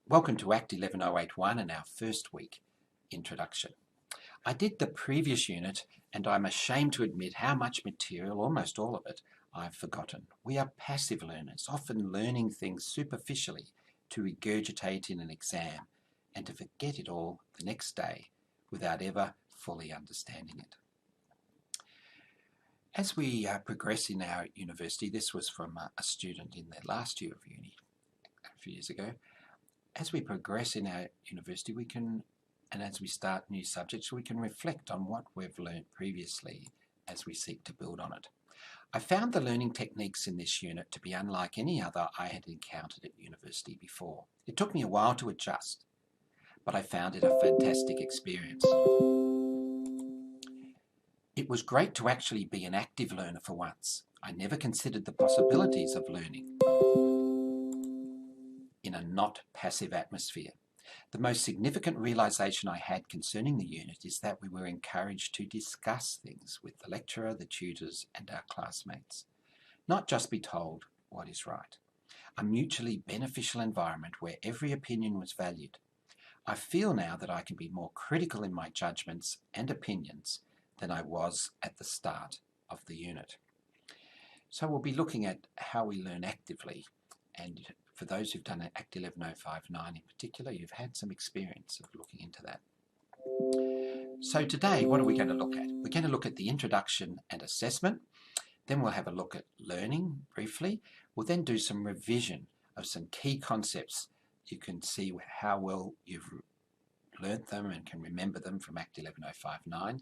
Welcome to ACCT11081 and our first week introduction. I did the previous unit and I'm ashamed to admit how much material, almost all of it, I've forgotten. We are passive learners, often learning things superficially to regurgitate in an exam and to forget it all the next day without ever fully understanding it. As we progress in our university, this was from a student in their last year of uni a few years ago. As we progress in our university, and as we start new subjects, we can reflect on what we've learned previously as we seek to build on it. I found the learning techniques in this unit to be unlike any other I had encountered at university before. It took me a while to adjust, but I found it a fantastic experience. It was great to actually be an active learner for once. I never considered the possibilities of learning in a not passive atmosphere. The most significant realization I had concerning the unit is that we were encouraged to discuss things with the lecturer, the tutors, and our classmates, not just be told what is right. A mutually beneficial environment where every opinion was valued. I feel now that I can be more critical in my judgments and opinions than I was at the start of the unit. So we'll be looking at how we learn actively, and for those who've done ACCT11059 in particular, you've had some experience of looking into that. So today, what are we going to look at? We're going to look at the introduction and assessment. Then we'll have a look at learning briefly. We'll then do some revision of some key concepts. You can see how well you've learnt them and can remember them from ACCT11059.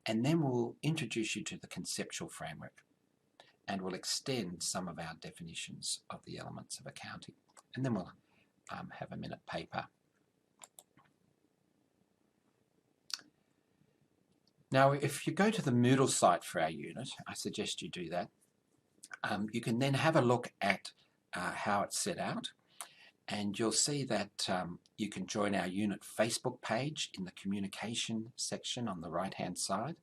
And then we'll introduce you to the Conceptual Framework, and we'll extend some of our definitions of the elements of accounting. And then we'll have a minute paper. Now, if you go to the Moodle site for our unit, I suggest you do that. You can then have a look at how it's set out, and you'll see that you can join our unit Facebook page in the communication section on the right-hand side.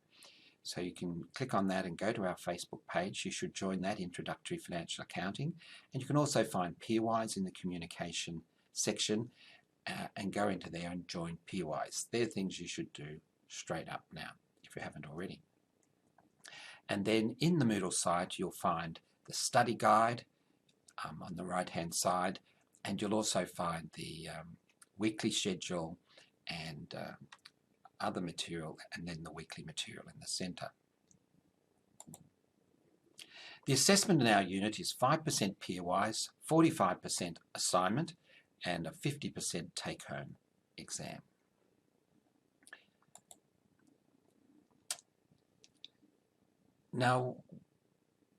So you can click on that and go to our Facebook page. You should join that, Introductory Financial Accounting. And you can also find Peerwise in the communication section and go into there and join Peerwise. They're things you should do straight up now, if you haven't already. And then in the Moodle site, you'll find the study guide on the right-hand side, and you'll also find the weekly schedule and other material, and then the weekly material in the centre. The assessment in our unit is 5% peerwise, 45% assignment, and a 50% take-home exam. Now,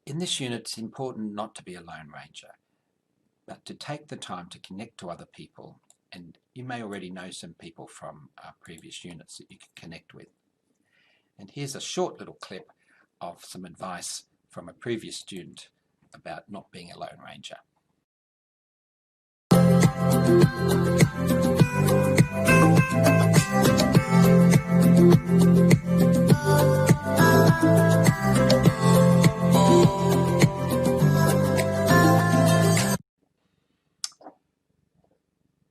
in this unit, it's important not to be a lone ranger, but to take the time to connect to other people. And you may already know some people from our previous units that you can connect with. And here's a short little clip of some advice from a previous student about not being a lone ranger.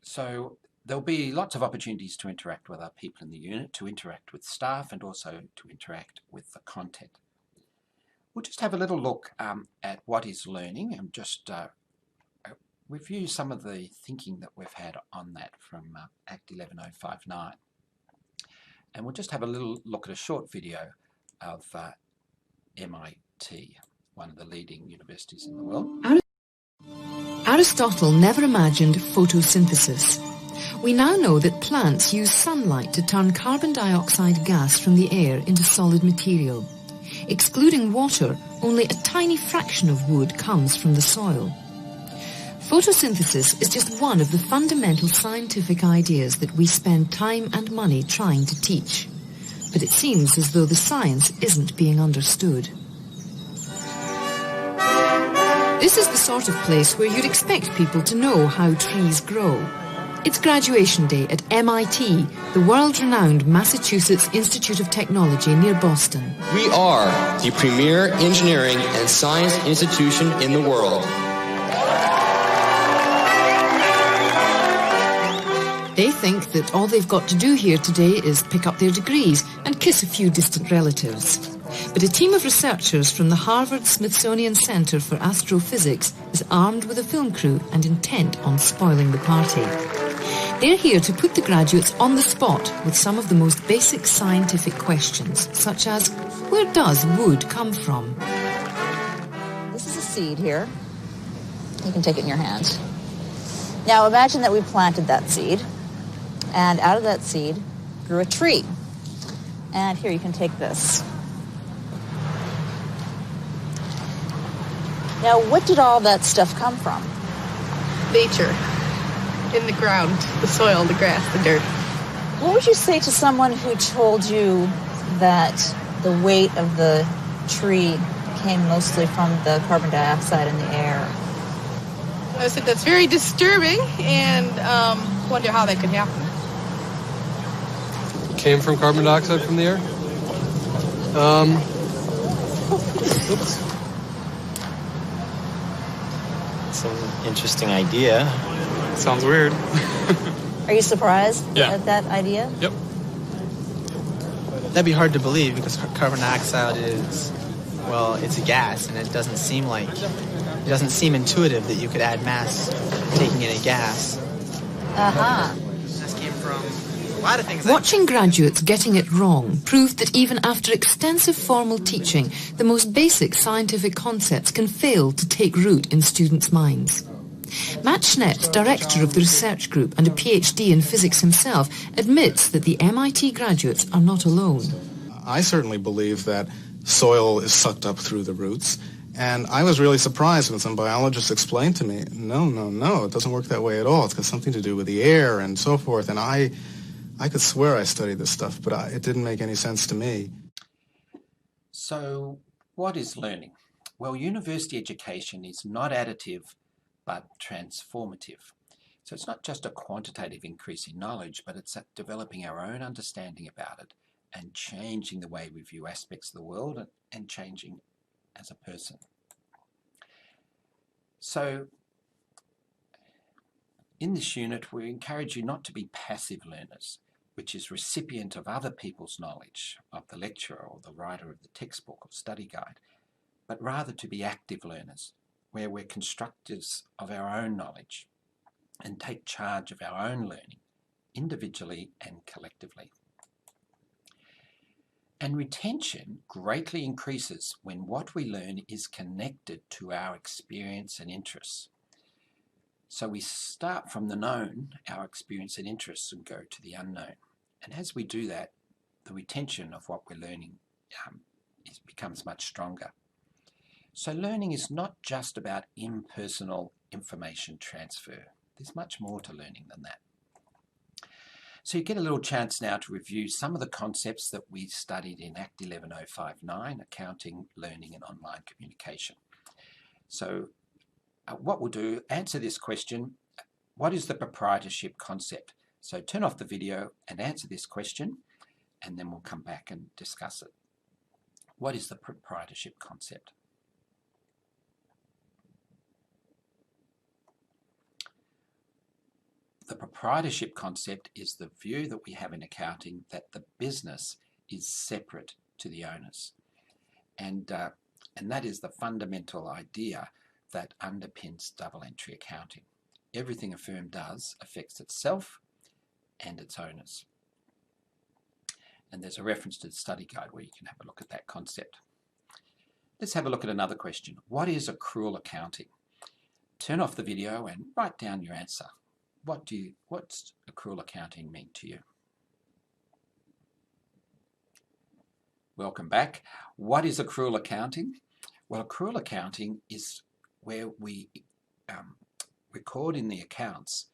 So there'll be lots of opportunities to interact with other people in the unit, to interact with staff, and also to interact with the content. We'll just have a little look at what is learning and just review some of the thinking that we've had on that from ACCT11059. And we'll just have a little look at a short video of MIT, one of the leading universities in the world. Aristotle never imagined photosynthesis. We now know that plants use sunlight to turn carbon dioxide gas from the air into solid material. Excluding water, only a tiny fraction of wood comes from the soil. Photosynthesis is just one of the fundamental scientific ideas that we spend time and money trying to teach. But it seems as though the science isn't being understood. This is the sort of place where you'd expect people to know how trees grow. It's graduation day at MIT, the world-renowned Massachusetts Institute of Technology near Boston. We are the premier engineering and science institution in the world. They think that all they've got to do here today is pick up their degrees and kiss a few distant relatives. But a team of researchers from the Harvard-Smithsonian Center for Astrophysics is armed with a film crew and intent on spoiling the party. They're here to put the graduates on the spot with some of the most basic scientific questions, such as, where does wood come from? This is a seed here. You can take it in your hand. Now imagine that we planted that seed, and out of that seed grew a tree. And here, you can take this. Now, what did all that stuff come from? Nature. In the ground, the soil, the grass, the dirt. What would you say to someone who told you that the weight of the tree came mostly from the carbon dioxide in the air? I said that's very disturbing, and wonder how that could happen. It came from carbon dioxide from the air? Oops. It's an interesting idea. Sounds weird. Are you surprised Yeah. at that idea? Yep. That'd be hard to believe because carbon dioxide is, well, it's a gas, and it doesn't seem intuitive that you could add mass taking in a gas. This came from a lot of things. Watching graduates getting it wrong proved that even after extensive formal teaching, the most basic scientific concepts can fail to take root in students' minds. Matt Schnepp, director of the research group and a PhD in physics himself, admits that the MIT graduates are not alone. I certainly believe that soil is sucked up through the roots, and I was really surprised when some biologists explained to me, no, it doesn't work that way at all. It's got something to do with the air and so forth, and I could swear I studied this stuff, but it didn't make any sense to me. So, what is learning? Well, university education is not additive, but transformative. So it's not just a quantitative increase in knowledge, but it's developing our own understanding about it and changing the way we view aspects of the world and changing as a person. So in this unit, we encourage you not to be passive learners, which is recipient of other people's knowledge, of the lecturer or the writer of the textbook or study guide, but rather to be active learners, where we're constructors of our own knowledge and take charge of our own learning, individually and collectively. And retention greatly increases when what we learn is connected to our experience and interests. So we start from the known, our experience and interests, and go to the unknown. And as we do that, the retention of what we're learning becomes much stronger. So learning is not just about impersonal information transfer. There's much more to learning than that. So you get a little chance now to review some of the concepts that we studied in ACCT11059, Accounting, Learning and Online Communication. So what we'll do, answer this question, what is the proprietorship concept? So turn off the video and answer this question, and then we'll come back and discuss it. What is the proprietorship concept? The proprietorship concept is the view that we have in accounting that the business is separate to the owners. And that is the fundamental idea that underpins double entry accounting. Everything a firm does affects itself and its owners. And there's a reference to the study guide where you can have a look at that concept. Let's have a look at another question. What is accrual accounting? Turn off the video and write down your answer. What's accrual accounting mean to you? Welcome back. What is accrual accounting? Well, accrual accounting is where we record in the accounts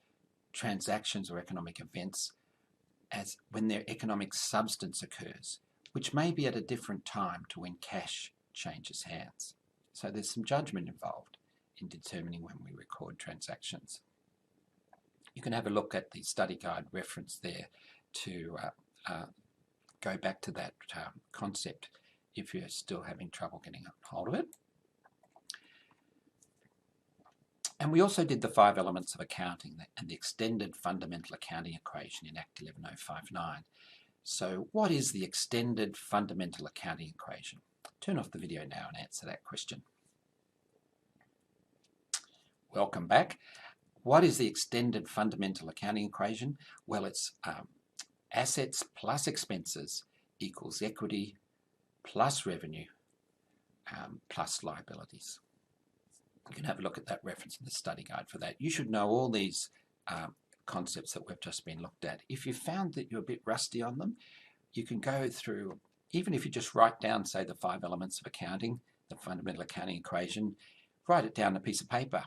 transactions or economic events as when their economic substance occurs, which may be at a different time to when cash changes hands. So there's some judgment involved in determining when we record transactions. You can have a look at the study guide reference there to go back to that concept if you're still having trouble getting a hold of it. And we also did the 5 elements of accounting and the extended fundamental accounting equation in Act 11059. So what is the extended fundamental accounting equation? Turn off the video now and answer that question. Welcome back. What is the extended fundamental accounting equation? Well, it's assets plus expenses equals equity plus revenue plus liabilities. You can have a look at that reference in the study guide for that. You should know all these concepts that we've just been looked at. If you found that you're a bit rusty on them, you can go through, even if you just write down, say, the 5 elements of accounting, the fundamental accounting equation, write it down on a piece of paper,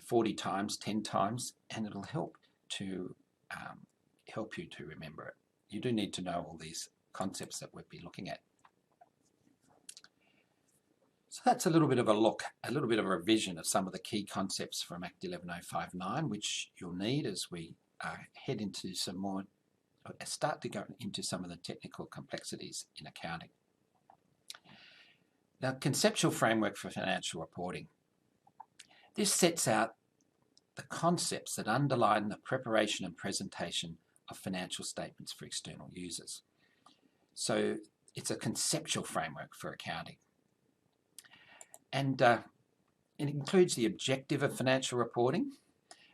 40 times, 10 times, and it'll help to help you to remember it. You do need to know all these concepts that we've been looking at. So that's a little bit of a look, a little bit of a revision of some of the key concepts from Act 11059, which you'll need as we head into some more, start to go into some of the technical complexities in accounting. Now, Conceptual Framework for Financial Reporting. This sets out the concepts that underline the preparation and presentation of financial statements for external users. So it's a conceptual framework for accounting. And it includes the objective of financial reporting,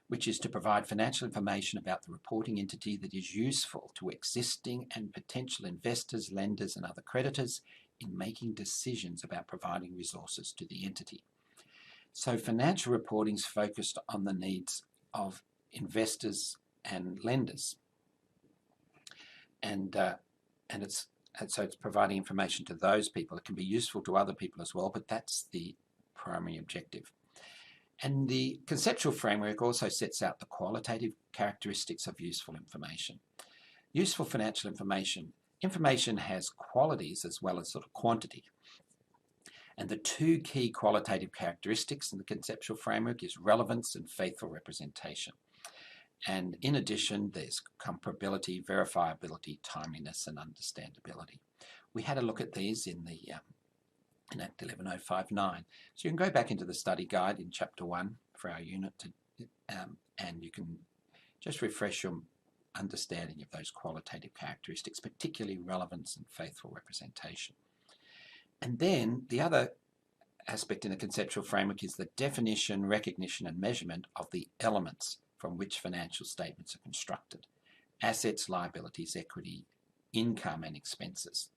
which is to provide financial information about the reporting entity that is useful to existing and potential investors, lenders, and other creditors in making decisions about providing resources to the entity. So financial reporting is focused on the needs of investors and lenders. And so it's providing information to those people. It can be useful to other people as well, but that's the primary objective. And the conceptual framework also sets out the qualitative characteristics of useful information. Useful financial information. Information has qualities as well as sort of quantity. And the 2 key qualitative characteristics in the conceptual framework is relevance and faithful representation. And in addition, there's comparability, verifiability, timeliness, and understandability. We had a look at these in the in Act 11059. So you can go back into the study guide in Chapter 1 for our unit, and you can just refresh your understanding of those qualitative characteristics, particularly relevance and faithful representation. And then the other aspect in the conceptual framework is the definition, recognition, and measurement of the elements from which financial statements are constructed: assets, liabilities, equity, income, and expenses.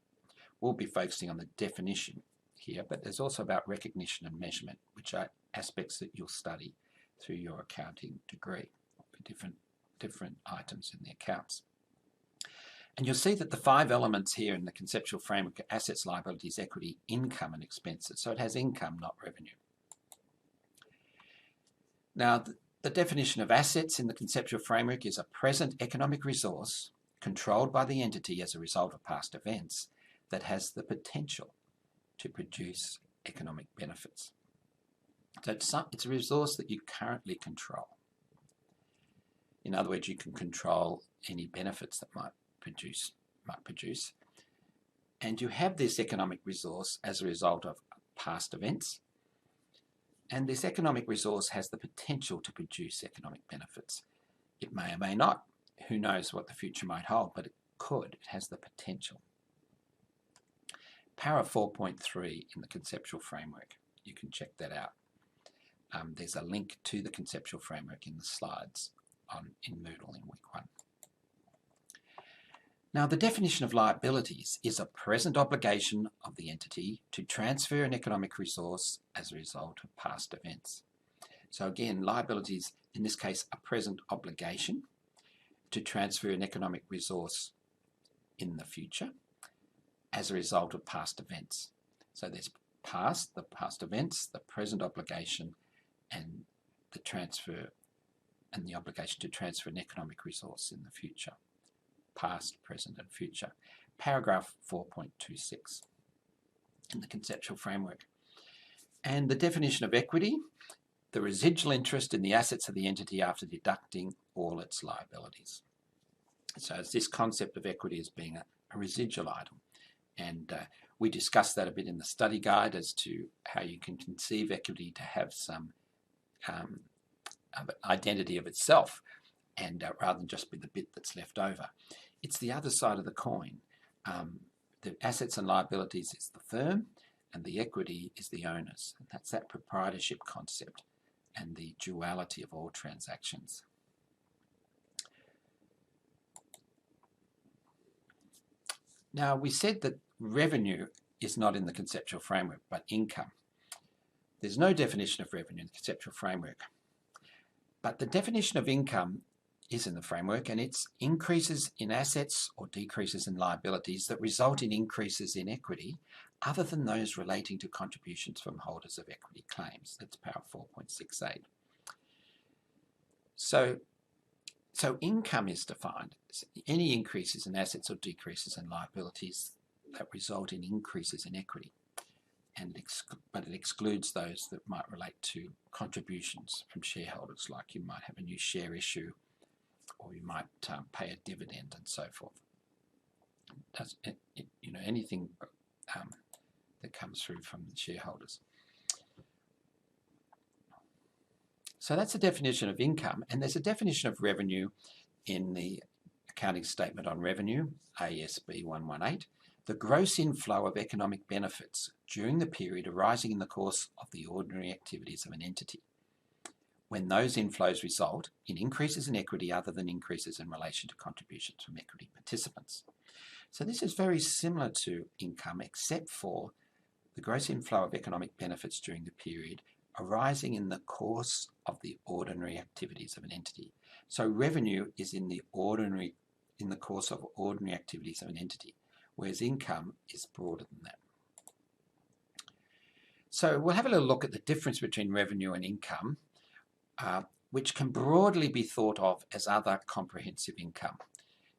We'll be focusing on the definition here, but there's also about recognition and measurement, which are aspects that you'll study through your accounting degree for different items in the accounts. And you'll see that the 5 elements here in the conceptual framework are assets, liabilities, equity, income, and expenses. So it has income, not revenue. Now, the definition of assets in the conceptual framework is a present economic resource controlled by the entity as a result of past events that has the potential to produce economic benefits. So it's a resource that you currently control. In other words, you can control any benefits that might produce. And you have this economic resource as a result of past events. And this economic resource has the potential to produce economic benefits. It may or may not. Who knows what the future might hold, but it could. It has the potential. Para 4.3 in the conceptual framework. You can check that out. There's a link to the conceptual framework in the slides in Moodle in week 1. Now, the definition of liabilities is a present obligation of the entity to transfer an economic resource as a result of past events. So again, liabilities, in this case, a present obligation to transfer an economic resource in the future as a result of past events. So there's the past events, the present obligation, and the transfer and the obligation to transfer an economic resource in the future. Past, present, and future. Paragraph 4.26 in the conceptual framework. And the definition of equity, the residual interest in the assets of the entity after deducting all its liabilities. So it's this concept of equity as being a residual item. And we discussed that a bit in the study guide as to how you can conceive equity to have some identity of itself, and rather than just be the bit that's left over. It's the other side of the coin. The assets and liabilities is the firm, and the equity is the owners. And that's that proprietorship concept and the duality of all transactions. Now, we said that revenue is not in the conceptual framework, but income. There's no definition of revenue in the conceptual framework. But the definition of income is in the framework, and it's increases in assets or decreases in liabilities that result in increases in equity other than those relating to contributions from holders of equity claims. That's Power 4.68. So income is defined as any increases in assets or decreases in liabilities that result in increases in equity. But it excludes those that might relate to contributions from shareholders, like you might have a new share issue, or you might pay a dividend and so forth. Anything that comes through from the shareholders. So that's a definition of income, and there's a definition of revenue in the accounting statement on revenue, ASB 118. The gross inflow of economic benefits during the period arising in the course of the ordinary activities of an entity, when those inflows result in increases in equity other than increases in relation to contributions from equity participants. So this is very similar to income, except for the gross inflow of economic benefits during the period arising in the course of the ordinary activities of an entity. So revenue is in the course of ordinary activities of an entity, whereas income is broader than that. So we'll have a little look at the difference between revenue and income, which can broadly be thought of as other comprehensive income.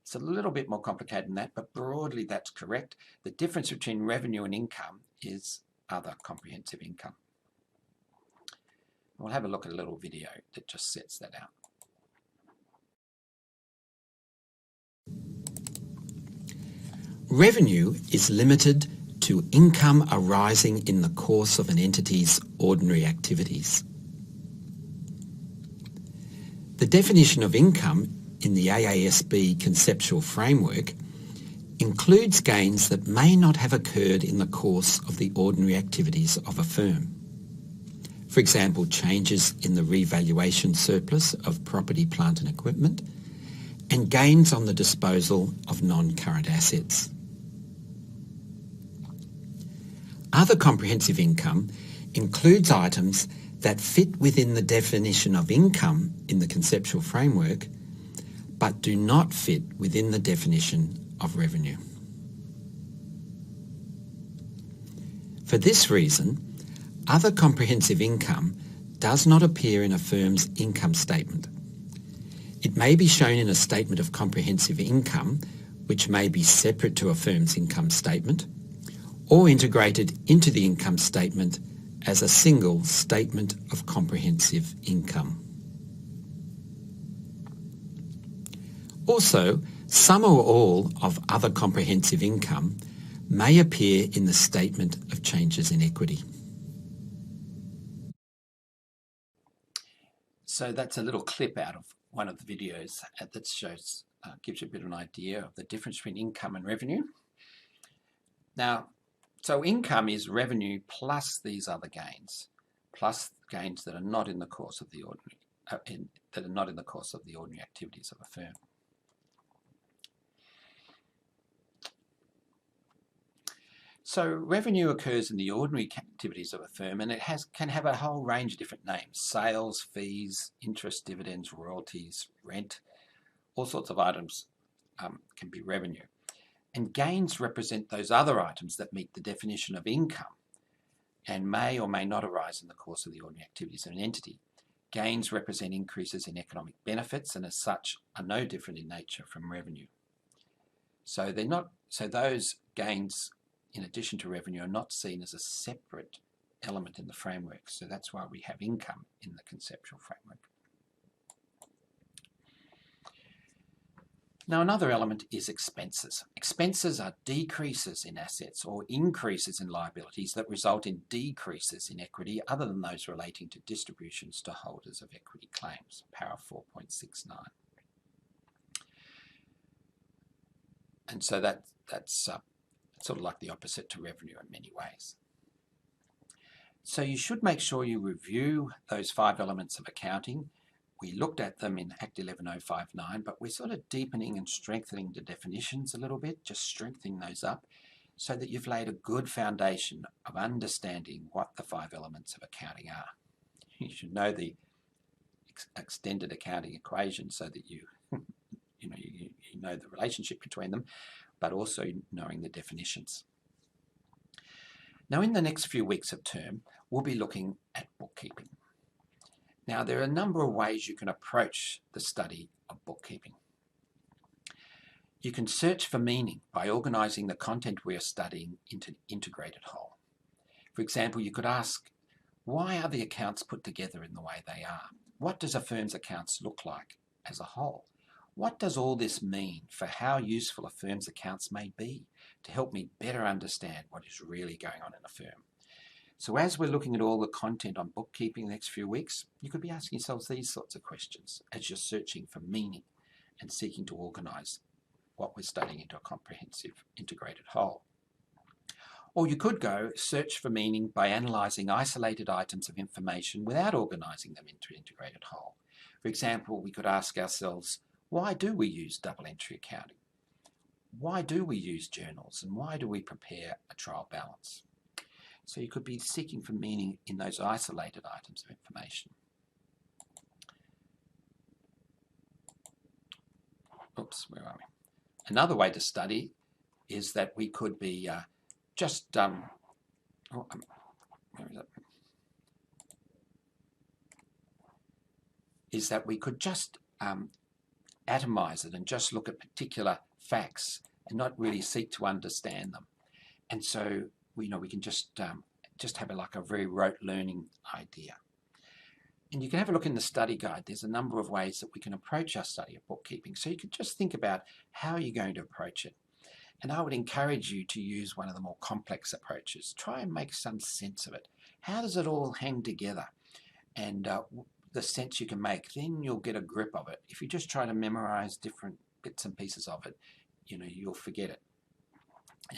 It's a little bit more complicated than that, but broadly that's correct. The difference between revenue and income is other comprehensive income. We'll have a look at a little video that just sets that out. Revenue is limited to income arising in the course of an entity's ordinary activities. The definition of income in the AASB Conceptual Framework includes gains that may not have occurred in the course of the ordinary activities of a firm. For example, changes in the revaluation surplus of property, plant and equipment, and gains on the disposal of non-current assets. Other comprehensive income includes items that fit within the definition of income in the conceptual framework, but do not fit within the definition of revenue. For this reason, other comprehensive income does not appear in a firm's income statement. It may be shown in a statement of comprehensive income, which may be separate to a firm's income statement, or integrated into the income statement as a single statement of comprehensive income. Also, some or all of other comprehensive income may appear in the statement of changes in equity. So that's a little clip out of one of the videos that shows, gives you a bit of an idea of the difference between income and revenue. Now, so income is revenue plus these other gains, plus gains that are not in the course of the ordinary, activities of a firm. So revenue occurs in the ordinary activities of a firm, and it can have a whole range of different names: sales, fees, interest, dividends, royalties, rent, all sorts of items can be revenue. And gains represent those other items that meet the definition of income and may or may not arise in the course of the ordinary activities of an entity. Gains represent increases in economic benefits and as such are no different in nature from revenue. So those gains, in addition to revenue, are not seen as a separate element in the framework. So that's why we have income in the conceptual framework. Now, another element is expenses. Expenses are decreases in assets or increases in liabilities that result in decreases in equity other than those relating to distributions to holders of equity claims, para 4.69. And so that's sort of like the opposite to revenue in many ways. So you should make sure you review those 5 elements of accounting. We looked at them in Act 11059, but we're sort of deepening and strengthening the definitions a little bit, just strengthening those up so that you've laid a good foundation of understanding what the 5 elements of accounting are. You should know the extended accounting equation so that you know the relationship between them, but also knowing the definitions. Now, in the next few weeks of term, we'll be looking at bookkeeping. Now, there are a number of ways you can approach the study of bookkeeping. You can search for meaning by organising the content we are studying into an integrated whole. For example, you could ask, why are the accounts put together in the way they are? What does a firm's accounts look like as a whole? What does all this mean for how useful a firm's accounts may be to help me better understand what is really going on in a firm? So as we're looking at all the content on bookkeeping the next few weeks, you could be asking yourselves these sorts of questions as you're searching for meaning and seeking to organise what we're studying into a comprehensive integrated whole. Or you could go search for meaning by analysing isolated items of information without organising them into an integrated whole. For example, we could ask ourselves, why do we use double entry accounting? Why do we use journals? And why do we prepare a trial balance? So you could be seeking for meaning in those isolated items of information. Oops, where are we? Another way to study is that we could be we could just atomize it and just look at particular facts and not really seek to understand them. And so we can just have like a very rote learning idea. And you can have a look in the study guide. There's a number of ways that we can approach our study of bookkeeping. So you could just think about how you're going to approach it. And I would encourage you to use one of the more complex approaches. Try and make some sense of it. How does it all hang together? And the sense you can make, then you'll get a grip of it. If you just try to memorize different bits and pieces of it, you'll forget it.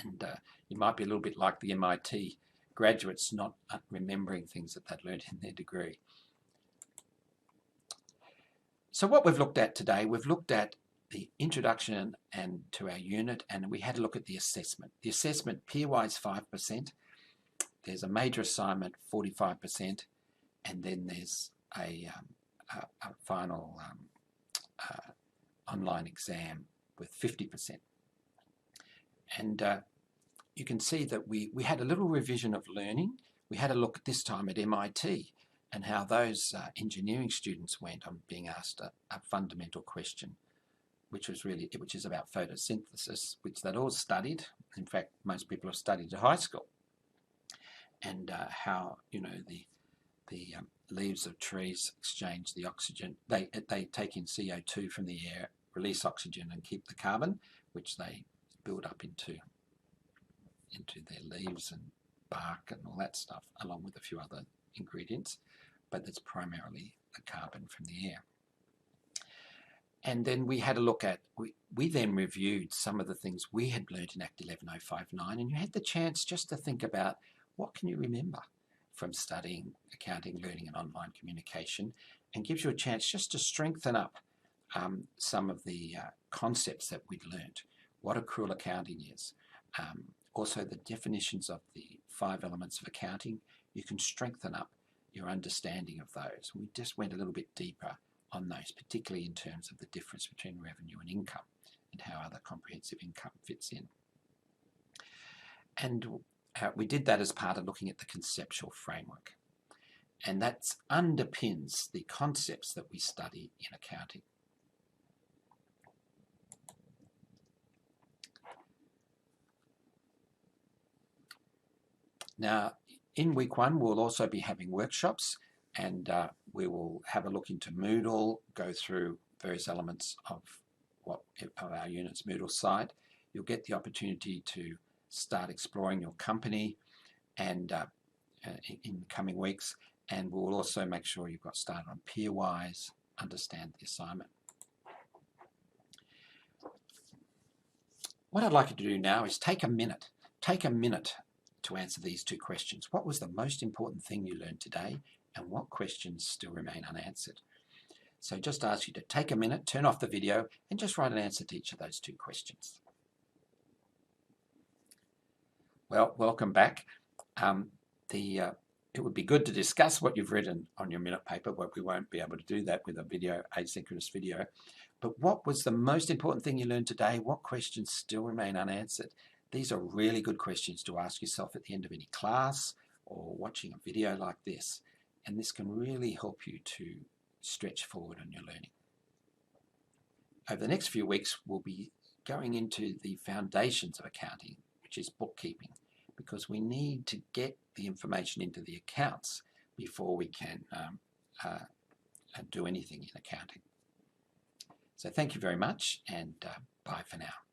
And you might be a little bit like the MIT graduates not remembering things that they'd learned in their degree. So what we've looked at today, we've looked at the introduction and to our unit, and we had a look at the assessment. The assessment, peer-wise 5%. There's a major assignment, 45%, and then there's a final online exam with 50%. And you can see that we had a little revision of learning. We had a look at this time at MIT and how those engineering students went on being asked a fundamental question, which is about photosynthesis, which they'd all studied. In fact, most people have studied at high school. And how the leaves of trees exchange the oxygen. They take in CO2 from the air, release oxygen, and keep the carbon, which they build up into their leaves and bark and all that stuff, along with a few other ingredients. But that's primarily the carbon from the air. And then we had a look at, we then reviewed some of the things we had learnt in Act 11059, and you had the chance just to think about what can you remember from studying accounting, learning and online communication, and gives you a chance just to strengthen up some of the concepts that we'd learnt, what accrual accounting is, also the definitions of the 5 elements of accounting. You can strengthen up your understanding of those. We just went a little bit deeper on those, particularly in terms of the difference between revenue and income and how other comprehensive income fits in. And we did that as part of looking at the conceptual framework. And that underpins the concepts that we study in accounting. Now, in week 1, we'll also be having workshops, and we will have a look into Moodle, go through various elements of of our unit's Moodle site. You'll get the opportunity to start exploring your company and in the coming weeks, and we'll also make sure you've got started on Peerwise, understand the assignment. What I'd like you to do now is take a minute to answer these two questions. What was the most important thing you learned today, and what questions still remain unanswered? So just ask you to take a minute, turn off the video, and just write an answer to each of those two questions. Well, welcome back. It would be good to discuss what you've written on your minute paper, but we won't be able to do that with a video, asynchronous video. But what was the most important thing you learned today? What questions still remain unanswered? These are really good questions to ask yourself at the end of any class or watching a video like this. And this can really help you to stretch forward on your learning. Over the next few weeks, we'll be going into the foundations of accounting, which is bookkeeping, because we need to get the information into the accounts before we can do anything in accounting. So thank you very much, and bye for now.